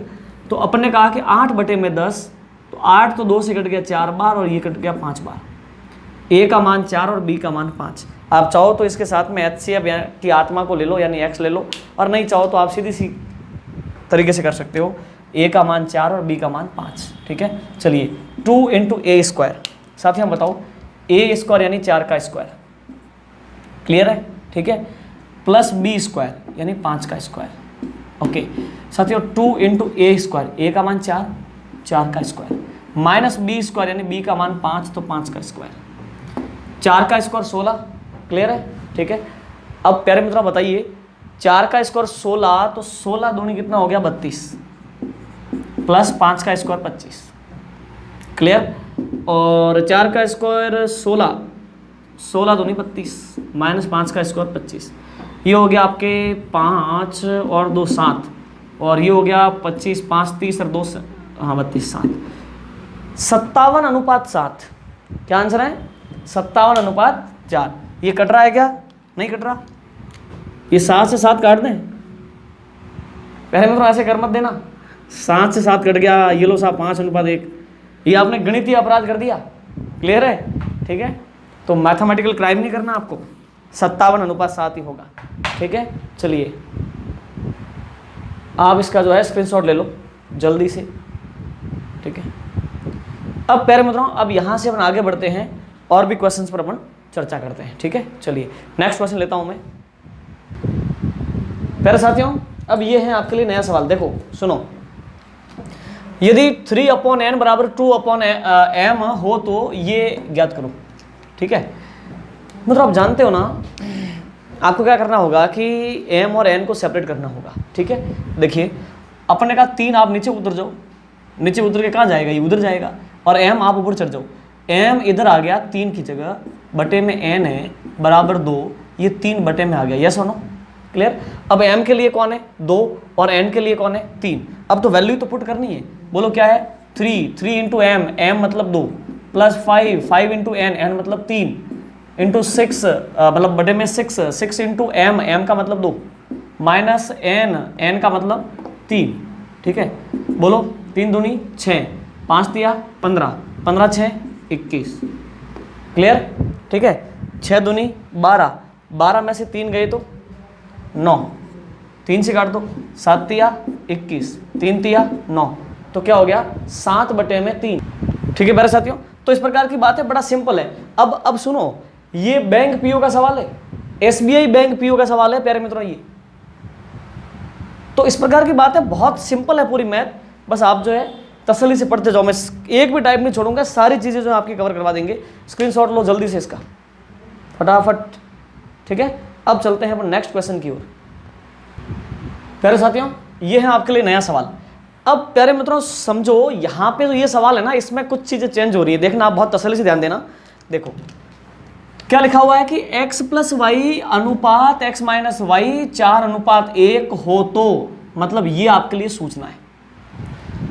S1: तो अपन ने कहा कि 8 बटे में 10, तो 8 तो 2 से कट गया 4 बार और ये कट गया 5 बार। a का मान 4 और b का मान 5। आप चाहो तो इसके साथ में HCF की आत्मा को ले लो यानी x ले लो, और नहीं चाहो तो आप सीधी सी तरीके से कर सकते हो, a का मान 4 और b का मान 5। ठीक है, चलिए 2 × a²। साथियों बताओ, a² यानी 4 का स्क्वायर, क्लियर है। ठीक है, प्लस b² यानी 5 का स्क्वायर। ओके साथियों, 2 × a², a का मान 4, 4 का स्क्वायर, माइनस b² यानी b का मान 5 तो 5 का स्क्वायर, 4 का स्क्वायर 16। क्लियर है। ठीक है, अब प्यारे मित्रों बताइए, 4 का स्क्वायर 16 तो 16 दूनी कितना हो गया 32, प्लस 5 का स्क्वायर 25। क्लियर, और 4 का स्क्वायर 16, 16 दूनी 32, माइनस 5 का स्क्वायर 25। ये हो गया आपके 5 और 2 7, और ये हो गया 25, 5 30 और 2 हाँ 32 7, 57:7। क्या आंसर है, 57:4। ये कट रहा है क्या, नहीं कट रहा, ये 7 से 7 काट दें। पहले में तो ऐसे कर मत देना, 7 से 7 कट गया, ये लो साहब 5:1, ये आपने गणितीय अपराध कर दिया। क्लियर है। ठीक है, तो मैथमेटिकल क्राइम नहीं करना आपको, 57:7 ही होगा। ठीक है, चलिए आप इसका जो है स्क्रीनशॉट ले लो जल्दी से। ठीक है, अब प्यारे मित्रों, अब यहाँ से अपन आगे बढ़ते हैं और भी क्वेश्चंस पर अपन चर्चा करते हैं। ठीक है, चलिए नेक्स्ट क्वेश्चन लेता हूँ मैं। प्यारे साथियों, अब ये है आपके लिए नया सवाल। देखो सुनो, यदि 3/n बराबर 2/m हो तो ये ज्ञात करो। ठीक है, मतलब आप जानते हो ना, आपको क्या करना होगा कि m और n को सेपरेट करना होगा। ठीक है, देखिए अपन ने कहा 3, आप नीचे उतर जाओ, नीचे उतर के कहाँ जाएगा, ये उधर जाएगा, और m आप ऊपर चढ़ जाओ। m इधर आ गया 3 की जगह, बटे में n है बराबर 2, ये 3 बटे में आ गया। Yes no, clear. अब m के लिए कौन है 2 और n के लिए कौन है 3। अब तो वैल्यू तो पुट करनी है, बोलो क्या है 3 × m, m मतलब 2, प्लस 5 × n, n मतलब 3, इंटू 6 मतलब बटे में 6 × m, m का मतलब 2, माइनस n, n का मतलब 3। ठीक है, बोलो 3 दूनी 6, 5 दिया 15, 15 6 21। क्लियर। ठीक है, 6 दूनी 12, 12 में से 3 गए तो 9, 3 से काट दो, 7 तिया 21, 3 तिया 9, तो क्या हो गया 7 बटे में 3। ठीक है मेरे साथियों, तो इस प्रकार की बात है, बड़ा सिंपल है। अब सुनो, ये बैंक पीओ का सवाल है, एसबीआई बैंक पीओ का सवाल है प्यारे मित्रों ये। तो इस प्रकार की बात है, बहुत सिंपल है पूरी मैथ, बस आप जो है तसल्ली से पढ़ते जाओ। मैं एक भी टाइप नहीं छोड़ूंगा, सारी चीजें जो आपकी कवर करवा देंगे। स्क्रीनशॉट लो जल्दी से इसका फटाफट। ठीक है, अब चलते हैं अपन नेक्स्ट क्वेश्चन की ओर। प्यारे साथियों, ये है आपके लिए नया सवाल। अब प्यारे मित्रों समझो, यहाँ पे जो ये सवाल है ना, इसमें कुछ चीजें चेंज हो रही है, देखना आप बहुत तसल्ली से ध्यान देना। देखो क्या लिखा हुआ है कि x + y अनुपात x - y 4:1 हो तो, मतलब ये आपके लिए सूचना है,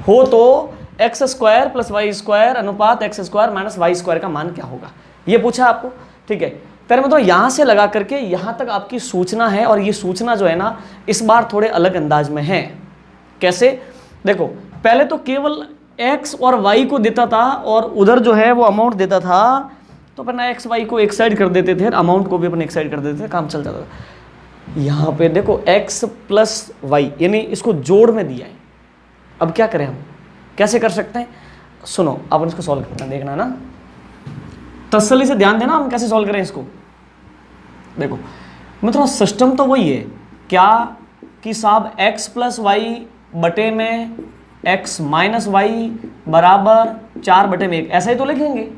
S1: हो तो x² + y² अनुपात x² - y² का मान क्या होगा, ये पूछा आपको। ठीक है, पहले मतलब यहां से लगा करके यहां तक आपकी सूचना है, और ये सूचना जो है ना इस बार थोड़े अलग अंदाज में है। कैसे, देखो पहले तो केवल x और y को देता था और उधर जो है वो अमाउंट देता था, तो अपना एक्स वाई को एक साइड कर देते थे, अमाउंट को भी अपन एक साइड कर देते थे, काम चल जाता था। यहाँ पे देखो x + y यानी इसको जोड़ में दिया है, अब क्या करें हम, कैसे कर सकते हैं? सुनो, अपन इसको सॉल्व करते हैं, देखना ना, तसल्ली से ध्यान देना हम कैसे सॉल्व करें इसको। देखो मित्रों, सिस्टम तो वही है क्या कि साहब x प्लस वाई बटे में x माइनस वाई बराबर 4 बटे में 1, ऐसा ही तो लिखेंगे।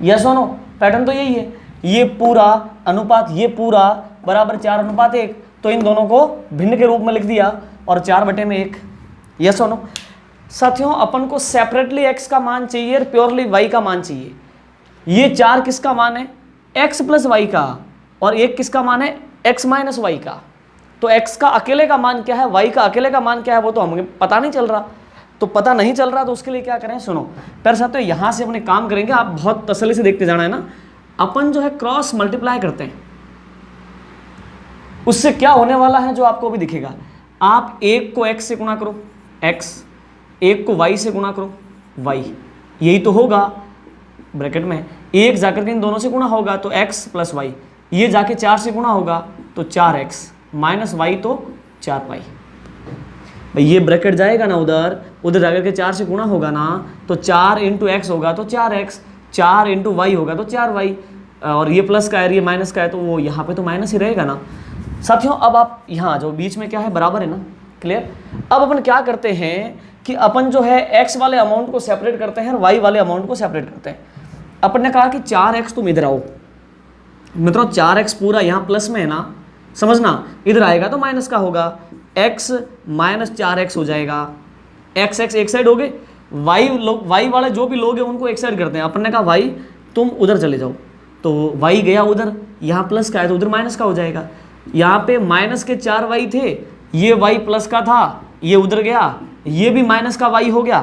S1: यस और नो, पैटर्न तो यही है। ये पूरा अनुपात, ये पूरा बराबर 4:1, तो इन दोनों को भिन्न के रूप में लिख दिया और 4 बटे में 1। यस और नो साथियों, अपन को सेपरेटली x का मान चाहिए और प्योरली y का मान चाहिए। ये 4 किसका मान है? x प्लस वाई का, और 1 किसका मान है? x माइनस वाई का। तो x का अकेले का मान क्या है, y का अकेले का मान क्या है, वो तो हमें पता नहीं चल रहा। तो पता नहीं चल रहा तो उसके लिए क्या करें? सुनो पर साथियों, यहां से अपने काम करेंगे, आप बहुत तसल्ली से देखते जाना है ना। अपन जो है क्रॉस मल्टीप्लाई करते हैं, उससे क्या होने वाला है जो आपको भी दिखेगा। आप 1 को x से गुणा करो x, 1 को y से गुणा करो y, यही तो होगा। ब्रैकेट में 1 जाकर के इन दोनों से गुणा होगा तो x प्लस वाई, ये जाके 4 से गुणा होगा तो 4x माइनस वाई तो 4y। भाई ये ब्रैकेट जाएगा ना उधर, उधर जाकर के 4 से गुणा होगा ना तो 4 इंटू एक्स होगा तो 4x, 4 इंटू वाई होगा तो 4y, और ये प्लस का है ये माइनस का है तो वो यहाँ पे तो माइनस ही रहेगा ना। साथियों अब आप यहाँ जो बीच में क्या है, बराबर है ना, क्लियर। अब अपन क्या करते हैं कि अपन जो है x वाले अमाउंट को सेपरेट करते हैं और y वाले अमाउंट को सेपरेट करते हैं। अपन ने कहा कि 4x तुम इधर आओ। मित्रों 4x पूरा यहाँ प्लस में है ना, समझना, इधर आएगा तो माइनस का होगा, x माइनस 4x हो जाएगा। x एक साइड हो गए, y वाले जो भी लोग हैं उनको एक साइड करते हैं। अपन ने कहा y तुम उधर चले जाओ, तो y गया उधर, यहाँ प्लस का है तो उधर माइनस का हो जाएगा। यहाँ पे माइनस के 4y थे, ये y प्लस का था, ये उधर गया, ये भी माइनस का y हो गया।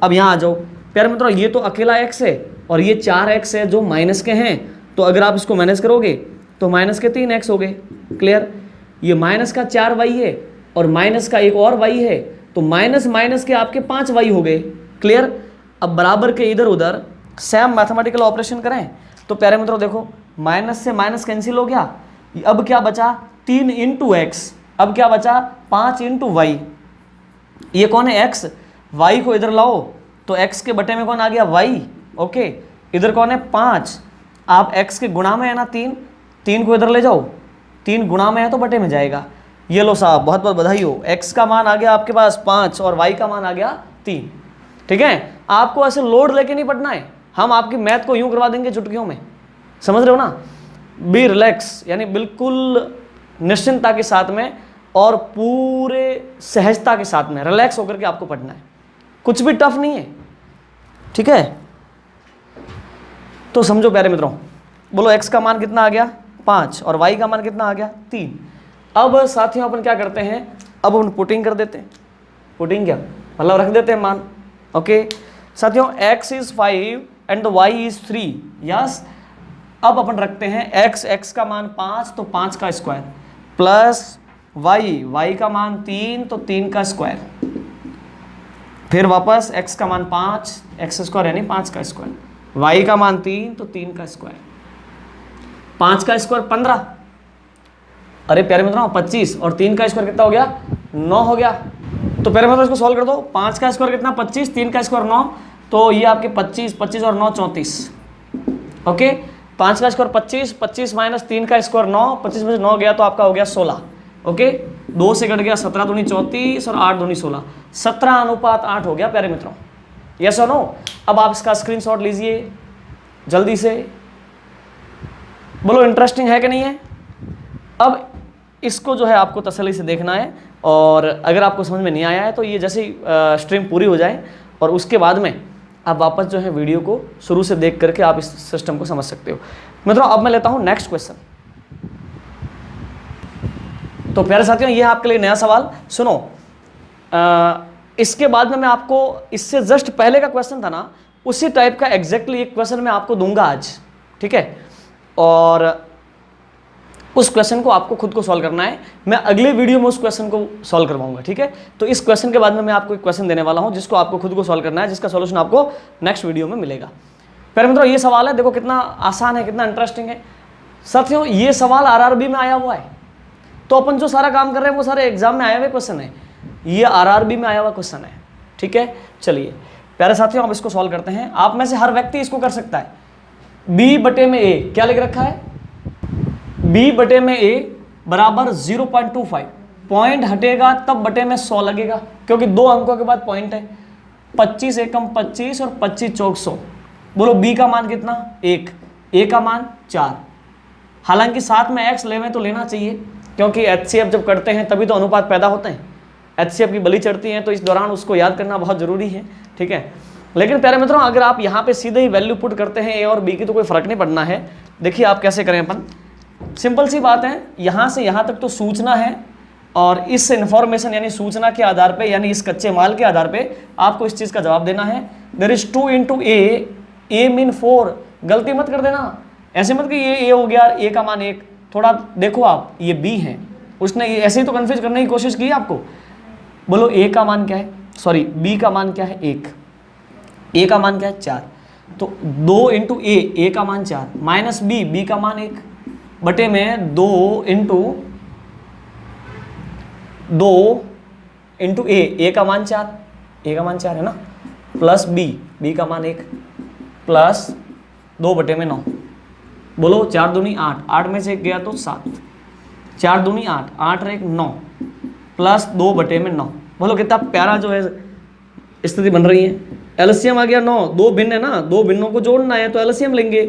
S1: अब यहाँ आ जाओ प्यारे मित्रों, ये तो अकेला x है और ये 4x है जो माइनस के हैं, तो अगर आप इसको माइनस करोगे तो माइनस के 3x हो गए, क्लियर। ये माइनस का 4y है और माइनस का एक और y है, तो माइनस माइनस के आपके 5y हो गए, क्लियर। अब बराबर के इधर उधर सेम मैथमेटिकल ऑपरेशन करें तो प्यारे मित्रों देखो, माइनस से माइनस कैंसिल हो गया, अब क्या बचा 3 इंटू एक्स, अब क्या बचा 5 इंटू वाई। ये कौन है? x, y को इधर लाओ तो x के बटे में कौन आ गया? y, okay. इधर कौन है? 5, आप x के गुणा में है ना 3 को इधर ले जाओ, 3 गुणा में है तो बटे में जाएगा। ये लो साहब, बहुत बहुत बधाई हो, x का मान आ गया आपके पास 5 और y का मान आ गया 3। ठीक है, आपको ऐसे लोड लेके नहीं पढ़ना है, हम आपकी मैथ को यूं करवा देंगे चुटकियों में, समझ रहे हो ना। बी रिलैक्स, यानी बिल्कुल निश्चिंतता के साथ में और पूरे सहजता के साथ में रिलैक्स होकर के आपको पढ़ना है, कुछ भी टफ नहीं है, ठीक है। तो समझो प्यारे मित्रों, बोलो x का मान कितना आ गया 5 और y का मान कितना आ गया 3। अब साथियों अपन क्या करते हैं, अब अपन पुटिंग कर देते हैं। पुटिंग क्या मतलब, रख देते हैं मान, ओके। साथियों x is 5 and the y is 3, yes. अब अपन रखते हैं x का मान 5 तो 5 का स्क्वायर प्लस y का मान 3 तो 3 का स्क्वायर, फिर वापस x का मान 5, x स्क्वायर यानी 5 का स्क्वायर, y का मान 3 तो 3 का स्क्वायर, 5 का स्क्वायर 15, अरे प्यारे मित्रों 25, और 3 का स्क्वायर कितना हो गया 9 हो गया। तो प्यारे मित्रों इसको सॉल्व कर दो, 5 का स्क्वायर कितना 25, 3 का स्क्वायर 9, तो ये आपके 25 और 9 34, ओके। 5 का स्क्वायर 25 माइनस 3 का स्क्वायर 9, 25 में से 9 गया तो आपका हो गया 16, ओके। 2 से कट गया 17 दूनी 34 और 8 दूनी 16, 17:8 हो गया प्यारे मित्रों, यस और नो। अब आप इसका स्क्रीनशॉट लीजिए जल्दी से, बोलो इंटरेस्टिंग है कि नहीं है। अब इसको जो है आपको तसल्ली से देखना है, और अगर आपको समझ में नहीं आया है तो ये जैसे ही स्ट्रीम पूरी हो जाए और उसके बाद में आप वापस जो है वीडियो को शुरू से देख करके आप इस सिस्टम को समझ सकते हो। मित्रों अब मैं लेता हूं नेक्स्ट क्वेश्चन। तो प्यारे साथियों ये आपके लिए नया सवाल, सुनो। इसके बाद में मैं आपको, इससे जस्ट पहले का क्वेश्चन था ना, उसी टाइप का एग्जैक्टली एक क्वेश्चन मैं आपको दूंगा आज, ठीक है। और उस क्वेश्चन को आपको खुद को सॉल्व करना है, मैं अगले वीडियो में उस क्वेश्चन को सॉल्व करवाऊंगा, ठीक है। तो इस क्वेश्चन के बाद में मैं आपको एक क्वेश्चन देने वाला हूं जिसको आपको खुद को सॉल्व करना है, जिसका सॉल्यूशन आपको नेक्स्ट वीडियो में मिलेगा। प्यारे मित्रों ये सवाल है, देखो कितना आसान है, कितना इंटरेस्टिंग है। साथियों ये सवाल आरआरबी में आया हुआ है, तो अपन जो सारा काम कर रहे हैं वो सारे एग्जाम में आए हुए क्वेश्चन है, ये आरआरबी में आया हुआ क्वेश्चन है, ठीक है, चलिए प्यारे साथियों अब इसको सॉल्व करते हैं। आप में से हर व्यक्ति इसको कर सकता है। b बटे में a क्या लिख रखा है, b बटे में a बराबर 0.25, पॉइंट हटेगा तब बटे में 100 लगेगा, क्योंकि 2 अंकों के बाद पॉइंट है। 25 एकम 25 और 25 चौक 100। बोलो b का मान कितना, 1, a का मान 4। हालांकि साथ में x लेवे तो लेना चाहिए, क्योंकि HCF जब करते हैं तभी तो अनुपात पैदा होते हैं। HCF की बलि चढ़ती है, तो इस दौरान उसको याद करना बहुत ज़रूरी है, ठीक है। लेकिन प्यारे मित्रों अगर आप यहाँ पे सीधे ही वैल्यू पुट करते हैं a और b की तो कोई फ़र्क नहीं पड़ना है। देखिए आप कैसे करें, अपन सिंपल सी बात है, यहाँ से यहाँ तक तो सूचना है, और इस इन्फॉर्मेशन यानी सूचना के आधार पे, यानी इस कच्चे माल के आधार पे आपको इस चीज़ का जवाब देना है। There is 2 × a mean 4। गलती मत कर देना, ऐसे मत कि ये a हो गया, a का मान 1। थोड़ा देखो आप, ये b है, उसने ऐसे ही तो कन्फ्यूज करने की कोशिश की आपको। बोलो a का मान क्या है, सॉरी b का मान क्या है, 1, a का मान क्या है 4, तो 2 × a का मान 4 माइनस b का मान 1 बटे में 2 × a का मान 4, a का मान 4 है ना, प्लस b का मान 1 प्लस 2 बटे में 9। बोलो 4 दूनी 8, 8 में से 1 गया तो 7, 4 दूनी 8, 8 और 1 9 प्लस 2 बटे में 9। बोलो कितना प्यारा जो है स्थिति बन रही है। एलसीएम आ गया 9, 2 भिन्न है ना, 2 भिन्नों को जोड़ना है तो एलसीएम लेंगे।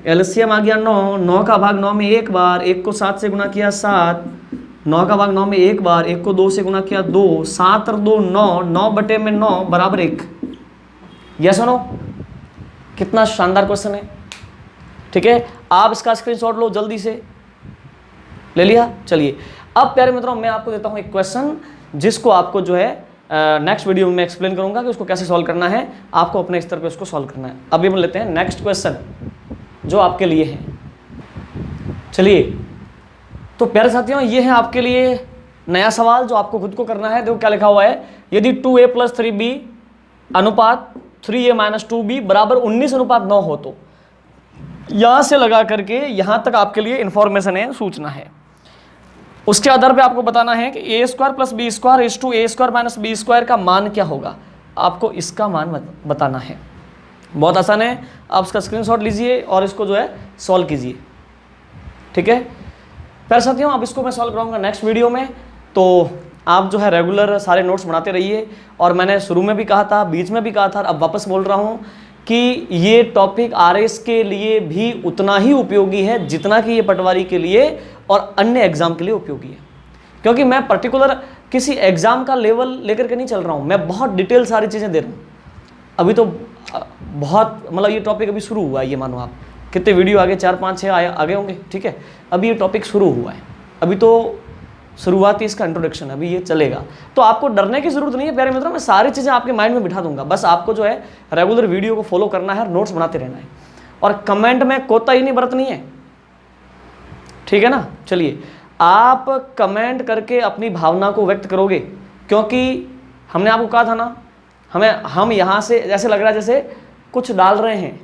S1: एलसीएम आ गया 9, 9 का भाग 9 में 1 बार, 1 को 7 से गुना किया 7, 9 का भाग 9 में 1 बार, 1 को 2 से गुना किया 2, 7 और 2 9, 9 बटे में 9 बराबर 1। यस और नो, कितना शानदार क्वेश्चन है, ठीक है। आप इसका स्क्रीनशॉट लो जल्दी से, ले लिया। चलिए अब प्यारे मित्रों मैं आपको देता हूं एक क्वेश्चन, जिसको आपको जो है नेक्स्ट वीडियो में मैं एक्सप्लेन करूंगा कि उसको कैसे सॉल्व करना है, आपको अपने स्तर पे उसको सॉल्व करना है। अभी हम लेते हैं नेक्स्ट क्वेश्चन जो आपके लिए है। चलिए तो प्यारे साथियों ये है आपके लिए नया सवाल जो आपको खुद को करना है। देखो क्या लिखा हुआ है, यदि 2a + 3b अनुपात 3a - 2b बराबर 19:9 हो तो। यहां से लगा करके यहां तक आपके लिए इंफॉर्मेशन है, सूचना है। उसके आधार पे आपको बताना है कि a² + b² = a² - b² का मान क्या होगा। आपको इसका मान बताना है। बहुत आसान है, आप इसका स्क्रीनशॉट लीजिए और इसको जो है सॉल्व कीजिए, ठीक है प्यारे साथियों। अब इसको मैं सॉल्व कराऊंगा नेक्स्ट वीडियो में, तो आप जो है रेगुलर सारे नोट्स बनाते रहिए। और मैंने शुरू में भी कहा था, बीच में भी कहा था, अब वापस बोल रहा हूँ कि ये टॉपिक आरएस के लिए भी उतना ही उपयोगी है जितना कि ये पटवारी के लिए और अन्य एग्जाम के लिए उपयोगी है। क्योंकि मैं पर्टिकुलर किसी एग्जाम का लेवल लेकर के नहीं चल रहा हूँ, मैं बहुत डिटेल सारी चीज़ें दे रहा हूँ। अभी तो बहुत मतलब ये टॉपिक अभी शुरू हुआ है, ये मानो आप कितने वीडियो आगे 4 5 6 आगे होंगे, ठीक है। अभी ये टॉपिक शुरू हुआ है, अभी तो शुरुआती इसका इंट्रोडक्शन, अभी ये चलेगा। तो आपको डरने की जरूरत नहीं है प्यारे मित्रों, मैं सारी चीज़ें आपके माइंड में बिठा दूंगा। बस आपको जो है रेगुलर वीडियो को फॉलो करना है, नोट्स बनाते रहना है, और कमेंट में कोताही नहीं बरतनी है, ठीक है ना। चलिए आप कमेंट करके अपनी भावना को व्यक्त करोगे, क्योंकि हमने आपको कहा था ना, हम यहाँ से जैसे लग रहा है जैसे कुछ डाल रहे हैं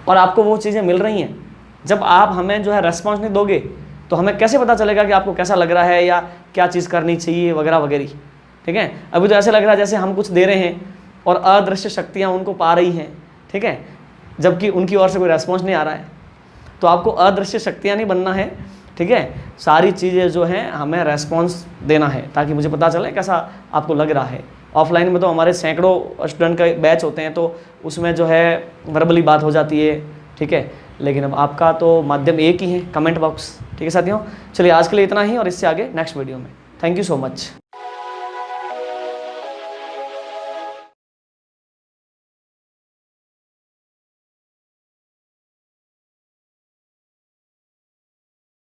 S1: और आपको वो चीज़ें मिल रही हैं। जब आप हमें जो है रेस्पॉन्स नहीं दोगे तो हमें कैसे पता चलेगा कि आपको कैसा लग रहा है या क्या चीज़ करनी चाहिए वगैरह वगैरह, ठीक है। अभी तो ऐसे लग रहा है जैसे हम कुछ दे रहे हैं और अदृश्य शक्तियाँ उनको पा रही हैं, ठीक है, जबकि उनकी ओर से कोई रेस्पॉन्स नहीं आ रहा है। तो आपको अदृश्य शक्तियाँ नहीं बनना है, ठीक है। सारी चीज़ें जो हैं हमें रेस्पॉन्स देना है ताकि मुझे पता चले कैसा आपको लग रहा है। ऑफलाइन में तो हमारे सैकड़ों स्टूडेंट का बैच होते हैं, तो उसमें जो है वर्बली बात हो जाती है, ठीक है। लेकिन अब आपका तो माध्यम एक ही है, कमेंट बॉक्स, ठीक है साथियों। चलिए आज के लिए इतना ही, और इससे आगे नेक्स्ट वीडियो में। Thank you so much.